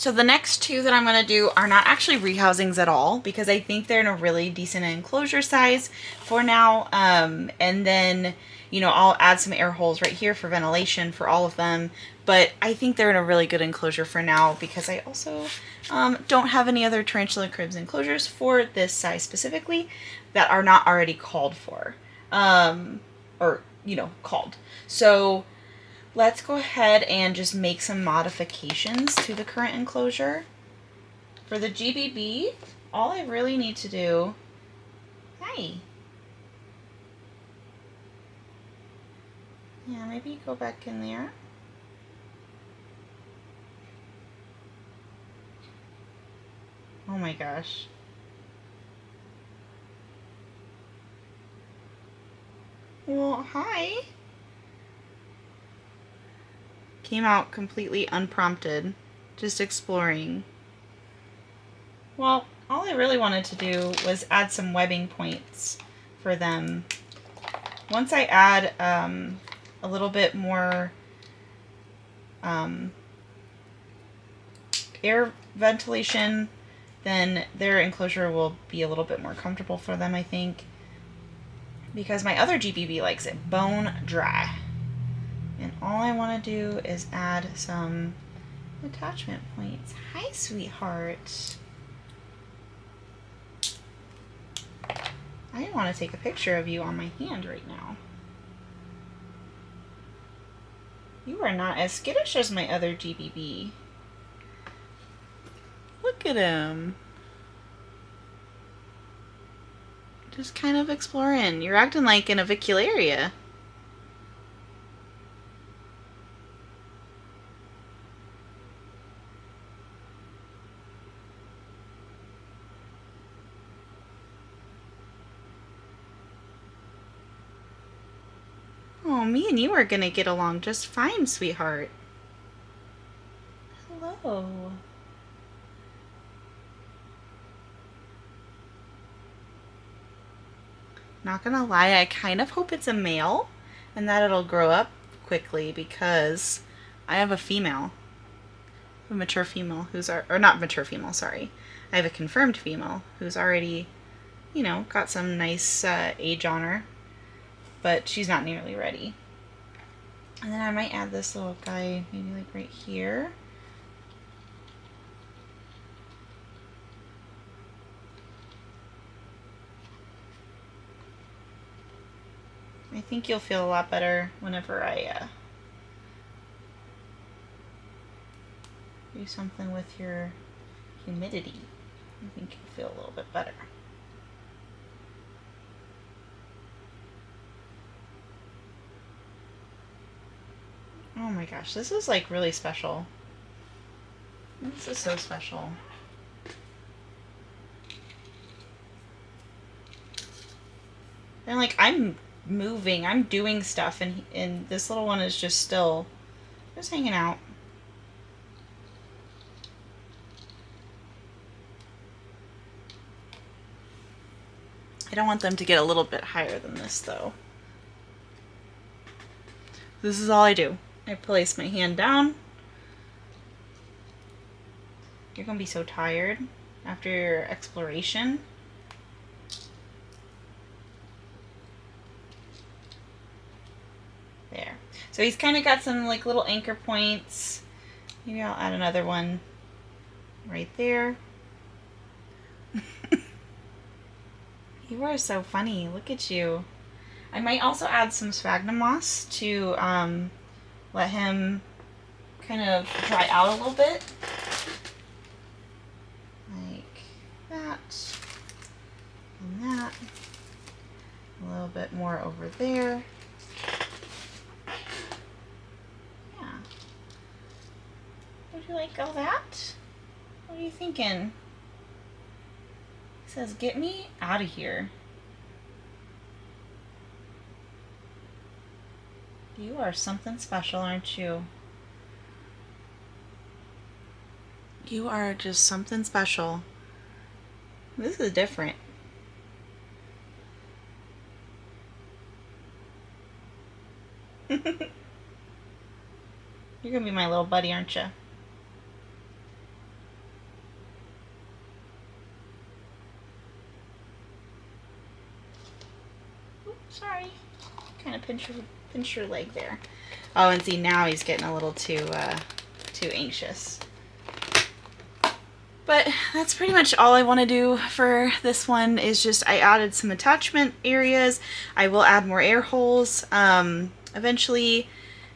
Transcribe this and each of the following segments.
So the next two that I'm going to do are not actually rehousings at all, because I think they're in a really decent enclosure size for now. And then, you know, I'll add some air holes right here for ventilation for all of them. But I think they're in a really good enclosure for now, because I also don't have any other tarantula cribs enclosures for this size specifically that are not already called for. Or, you know, called. So let's go ahead and just make some modifications to the current enclosure. For the GBB, all I really need to do... Hi. Yeah, maybe go back in there. Oh my gosh. Well, hi. Came out completely unprompted, just exploring. Well, all I really wanted to do was add some webbing points for them. Once I add a little bit more air ventilation, then their enclosure will be a little bit more comfortable for them, I think. Because my other GBB likes it bone dry. And all I want to do is add some attachment points. Hi, sweetheart. I want to take a picture of you on my hand right now. You are not as skittish as my other GBB. Look at him. Just kind of exploring. You're acting like an avicularia. Oh, me and you are gonna get along just fine, sweetheart. Hello. Not gonna lie, I kind of hope it's a male and that it'll grow up quickly, because I have a female. A mature female who's... or not mature female, sorry. I have a confirmed female who's already, you know, got some nice age on her. But she's not nearly ready. And then I might add this little guy maybe like right here. I think you'll feel a lot better whenever I do something with your humidity. I think you'll feel a little bit better. Oh my gosh, this is like really special. This is so special. And like, I'm moving, I'm doing stuff, and this little one is just still just hanging out. I don't want them to get a little bit higher than this though. This is all I do. I place my hand down. You're gonna be so tired after your exploration. There. So he's kind of got some like little anchor points. Maybe I'll add another one right there. You are so funny. Look at you. I might also add some sphagnum moss to let him kind of dry out a little bit. Like that. And that. A little bit more over there. Yeah. Would you like all that? What are you thinking? He says, get me out of here. You are something special, aren't you? You are just something special. This is different. You're gonna be my little buddy, aren't you? sorry. Kind of pinch your leg there. Oh, and see, now he's getting a little too anxious. But that's pretty much all I want to do for this one. Is just I added some attachment areas. I will add more air holes eventually,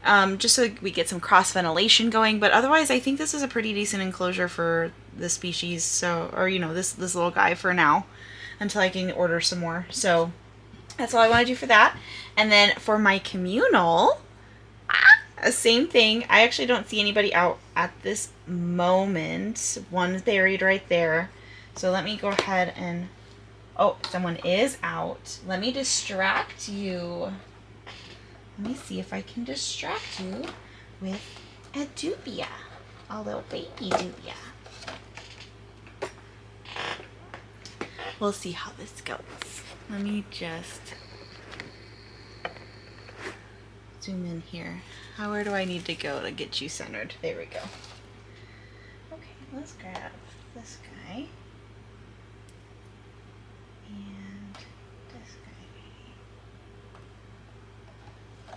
just so we get some cross ventilation going. But otherwise, I think this is a pretty decent enclosure for the species. So, or you know, this little guy for now, until I can order some more. So that's all I want to do for that. And then for my communal, same thing. I actually don't see anybody out at this moment. One's buried right there. So let me go ahead and... Oh, someone is out. Let me distract you. Let me see if I can distract you with a dubia. A little baby dubia. We'll see how this goes. Let me just zoom in here. Where do I need to go to get you centered? There we go. Okay, let's grab this guy. And this guy.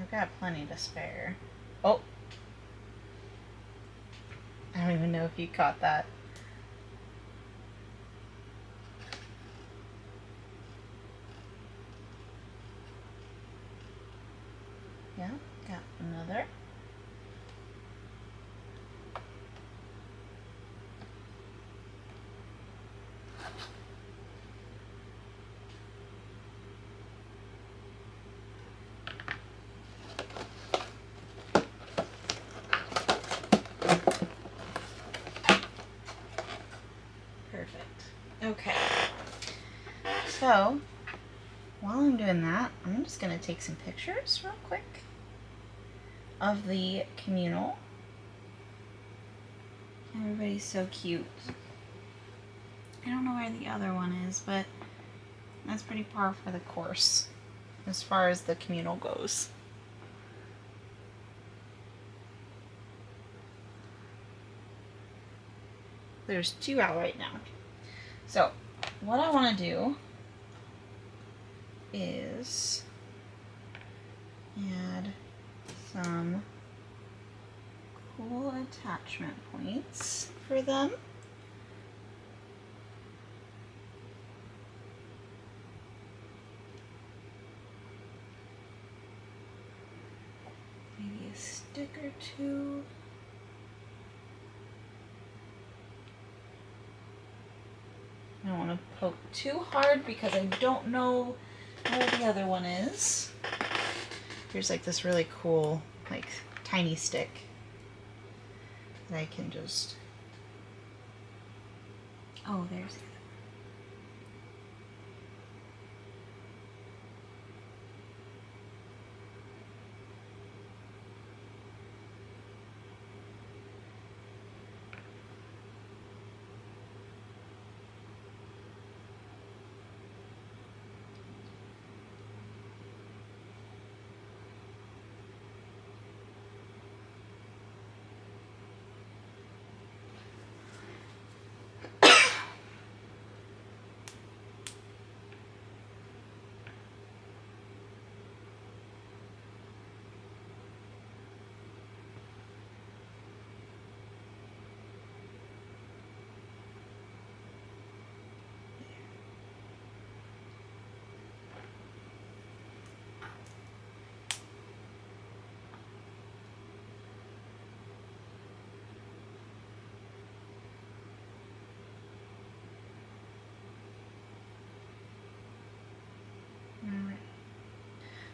I've got plenty to spare. Oh! I don't even know if you caught that. Yeah, got another. Perfect. Okay. So, while I'm doing that, I'm just going to take some pictures real quick of the communal. Everybody's so cute. I don't know where the other one is, but that's pretty par for the course as far as the communal goes. There's 2 out right now. So what I want to do is add some cool attachment points for them. Maybe a stick or 2. I don't want to poke too hard because I don't know where the other one is. Here's like this really cool, like, tiny stick that I can just... Oh, there's the other.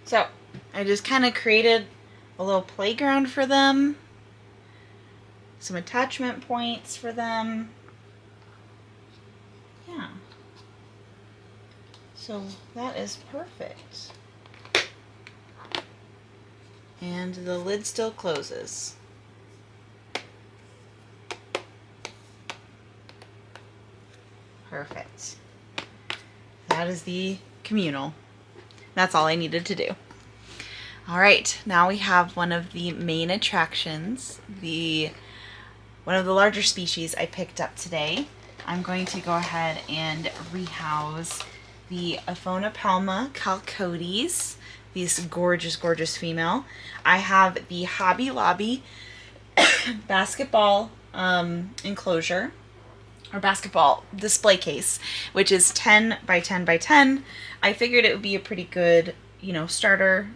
So I just kind of created a little playground for them, some attachment points for them. Yeah. So that is perfect. And the lid still closes. Perfect. That is the communal. That's all I needed to do. All right, now we have one of the main attractions, the one of the larger species I picked up today. I'm going to go ahead and rehouse the Aphonopelma calcodes, this gorgeous, gorgeous female. I have the Hobby Lobby basketball enclosure, or basketball display case, which is 10 by 10 by 10. I figured it would be a pretty good, you know, starter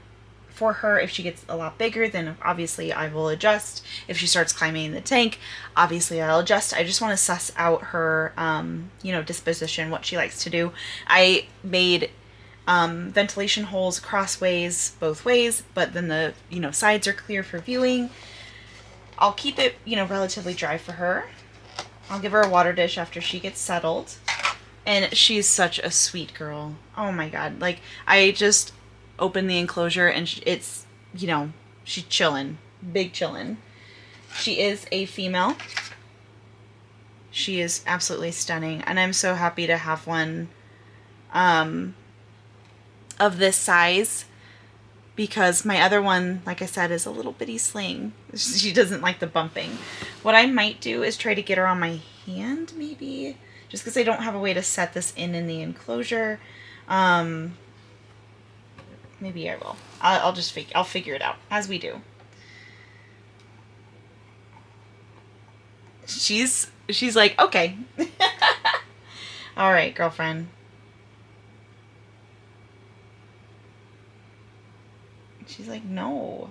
for her. If she gets a lot bigger, then obviously I will adjust. If she starts climbing in the tank, obviously I'll adjust. I just want to suss out her, you know, disposition, what she likes to do. I made ventilation holes crossways both ways, but then the, you know, sides are clear for viewing. I'll keep it, you know, relatively dry for her. I'll give her a water dish after she gets settled. And she's such a sweet girl. Oh my God. Like, I just opened the enclosure and it's, you know, she's chilling. Big chilling. She is a female. She is absolutely stunning. And I'm so happy to have one of this size, because my other one, like I said, is a little bitty sling. She doesn't like the bumping. What I might do is try to get her on my hand, maybe, just because I don't have a way to set this in the enclosure. Maybe I will. I'll figure it out as we do. She's like, okay. All right, girlfriend. She's like, no.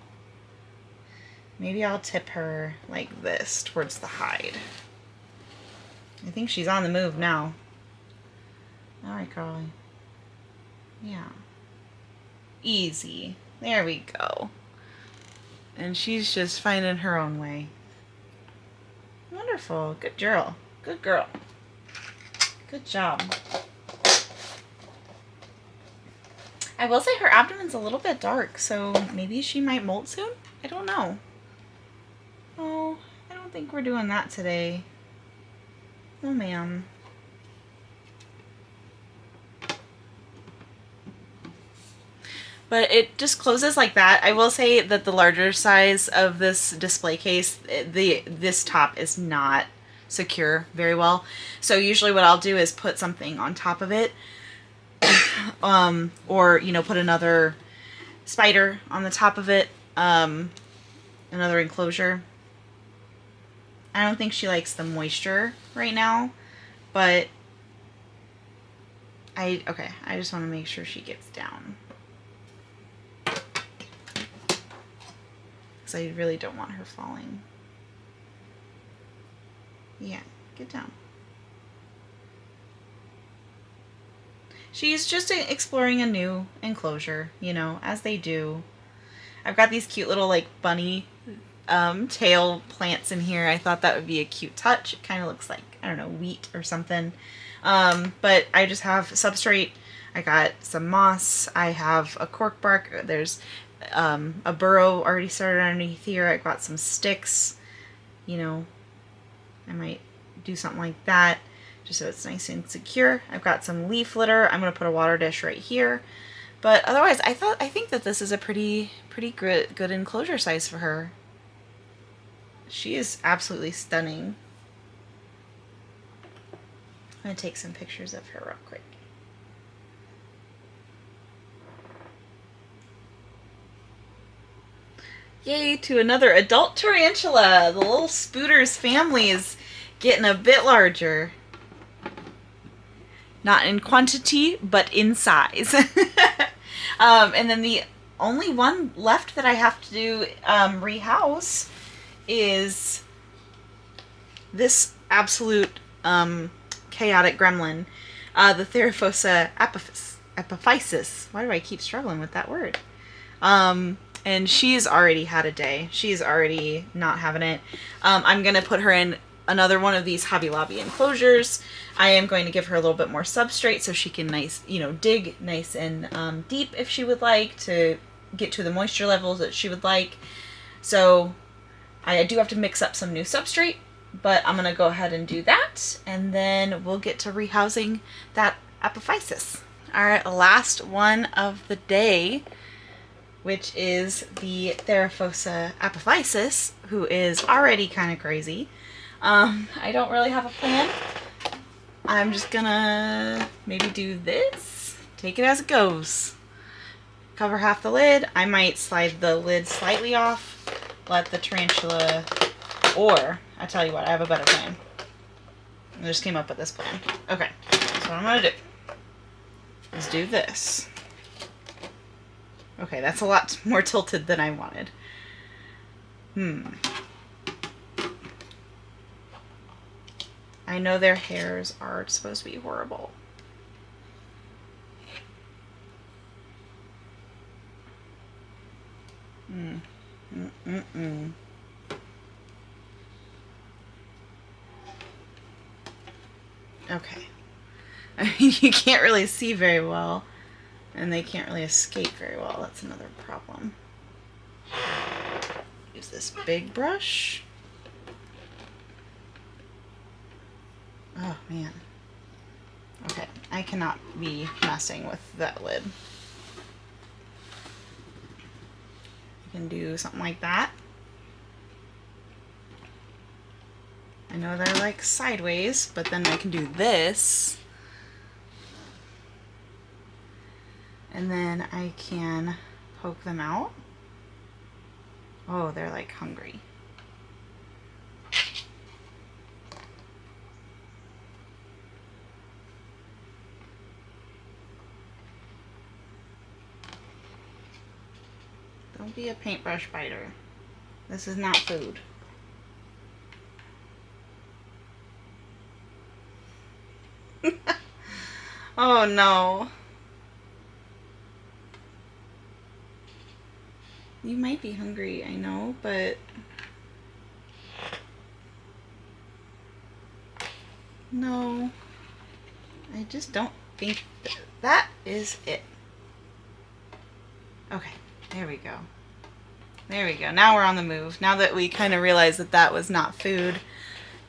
Maybe I'll tip her like this towards the hide. I think she's on the move now. All right, Carly. Yeah. Easy. There we go. And she's just finding her own way. Wonderful. Good girl. Good girl. Good job. I will say her abdomen's a little bit dark, so maybe she might molt soon? I don't know. Oh, I don't think we're doing that today. No, ma'am. But it just closes like that. I will say that the larger size of this display case, this top is not secure very well. So usually what I'll do is put something on top of it. Or, you know, put another spider on the top of it, another enclosure. I don't think she likes the moisture right now, but I just want to make sure she gets down, because I really don't want her falling. Yeah, get down. She's just exploring a new enclosure, you know, as they do. I've got these cute little, like, bunny tail plants in here. I thought that would be a cute touch. It kind of looks like, I don't know, wheat or something. But I just have substrate. I got some moss. I have a cork bark. There's a burrow already started underneath here. I've got some sticks. You know, I might do something like that, just so it's nice and secure. I've got some leaf litter. I'm going to put a water dish right here. But otherwise, I think that this is a pretty good enclosure size for her. She is absolutely stunning. I'm going to take some pictures of her real quick. Yay to another adult tarantula. The little Spooters family is getting a bit larger. Not in quantity, but in size. And then the only one left that I have to do rehouse is this absolute chaotic gremlin, the Theraphosa apophysis. Why do I keep struggling with that word? And she's already had a day. She's already not having it. I'm going to put her in another one of these Hobby Lobby enclosures. I am going to give her a little bit more substrate so she can dig nice and deep if she would like, to get to the moisture levels that she would like. So I do have to mix up some new substrate, but I'm going to go ahead and do that, and then we'll get to rehousing that apophysis. All right, last one of the day, which is the Theraphosa apophysis, who is already kind of crazy. I don't really have a plan. I'm just gonna maybe do this, take it as it goes. Cover half the lid. I might slide the lid slightly off, let the tarantula, or I tell you what, I have a better plan. I just came up with this plan. Okay, so what I'm gonna do is do this. Okay, that's a lot more tilted than I wanted. I know their hairs are supposed to be horrible. Okay. I mean, you can't really see very well, and they can't really escape very well. That's another problem. Use this big brush. Oh, man. Okay, I cannot be messing with that lid. I can do something like that. I know they're like sideways, but then I can do this. And then I can poke them out. Oh, they're like hungry. Don't be a paintbrush biter. This is not food. Oh no. You might be hungry, I know, but no. I just don't think that is it. Okay, there we go. There we go. Now we're on the move. Now that we kind of realized that that was not food,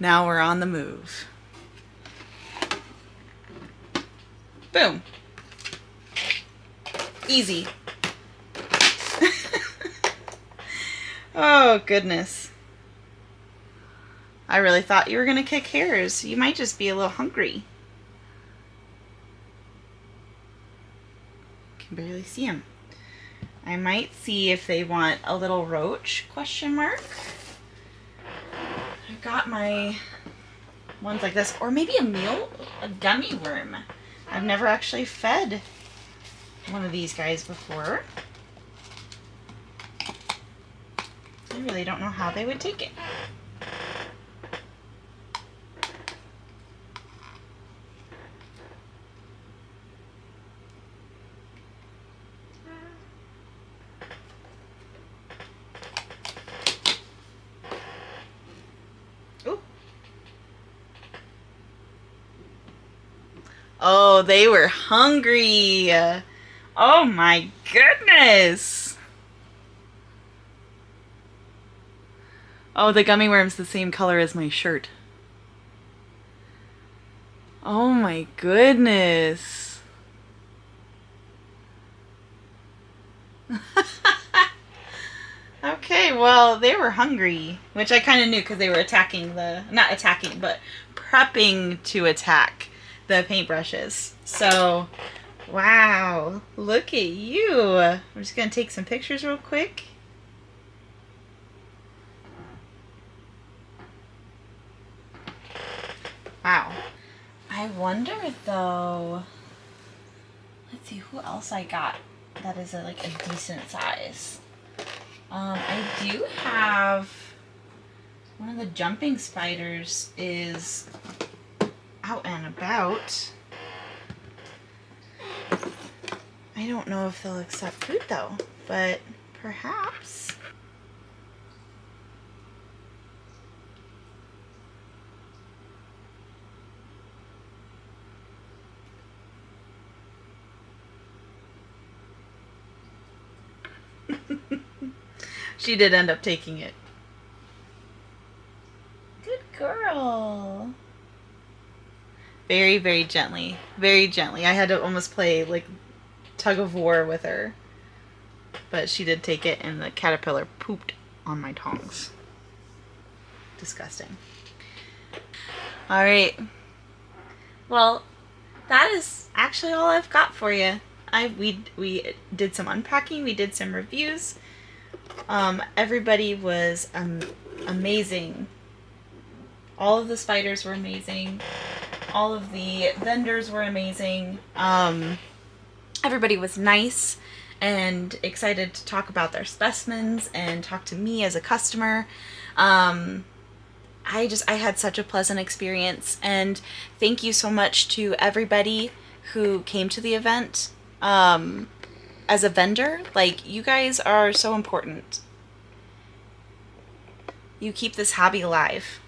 now we're on the move. Boom. Easy. Oh, goodness. I really thought you were going to kick hairs. You might just be a little hungry. Can barely see them. I might see if they want a little roach, question mark. I've got my ones like this, or maybe a gummy worm. I've never actually fed one of these guys before. I really don't know how they would take it. Ooh. Oh, they were hungry. Oh my goodness. Oh, the gummy worm's the same color as my shirt. Oh my goodness. Okay, well, they were hungry, which I kind of knew because they were attacking not attacking, but prepping to attack the paintbrushes. So, wow, look at you. I'm just going to take some pictures real quick. Wow. I wonder though, let's see who else I got that is like a decent size. I do have one of the jumping spiders is out and about. I don't know if they'll accept food though, but perhaps. She did end up taking it. Good girl. Very, very gently. Very gently. I had to almost play like tug of war with her. But she did take it and the caterpillar pooped on my tongs. Disgusting. All right. Well, that is actually all I've got for you. We did some unpacking, we did some reviews. Everybody was amazing. All of the spiders were amazing. All of the vendors were amazing. Everybody was nice and excited to talk about their specimens and talk to me as a customer. I had such a pleasant experience, and thank you so much to everybody who came to the event. As a vendor, like, you guys are so important. You keep this hobby alive.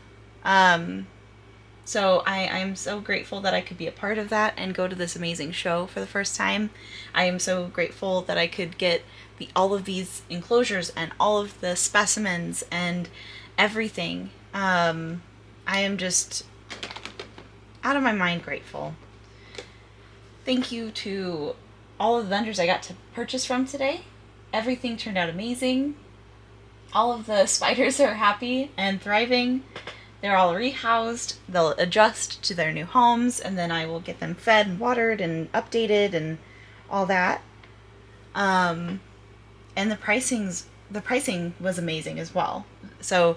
So I'm so grateful that I could be a part of that and go to this amazing show for the first time. I am so grateful that I could get all of these enclosures and all of the specimens and everything. I am just out of my mind grateful. Thank you to all of the vendors I got to purchase from today. Everything turned out amazing. All of the spiders are happy and thriving. They're all rehoused. They'll adjust to their new homes, and then I will get them fed and watered and updated and all that. And the pricing was amazing as well. So,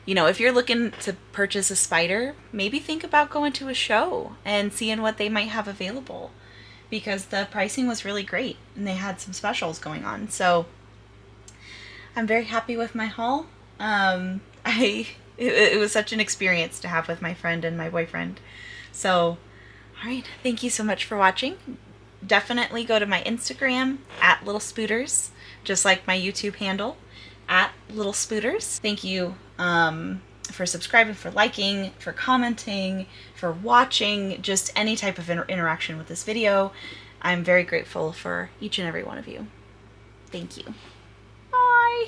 if you're looking to purchase a spider, maybe think about going to a show and seeing what they might have available, because the pricing was really great and they had some specials going on. So I'm very happy with my haul. It was such an experience to have with my friend and my boyfriend. So, all right, thank you so much for watching. Definitely go to my Instagram at Little Spooters, just like my YouTube handle at Little Spooters. Thank you for subscribing, for liking, for commenting, for watching, just any type of interaction with this video. I'm very grateful for each and every one of you. Thank you. Bye.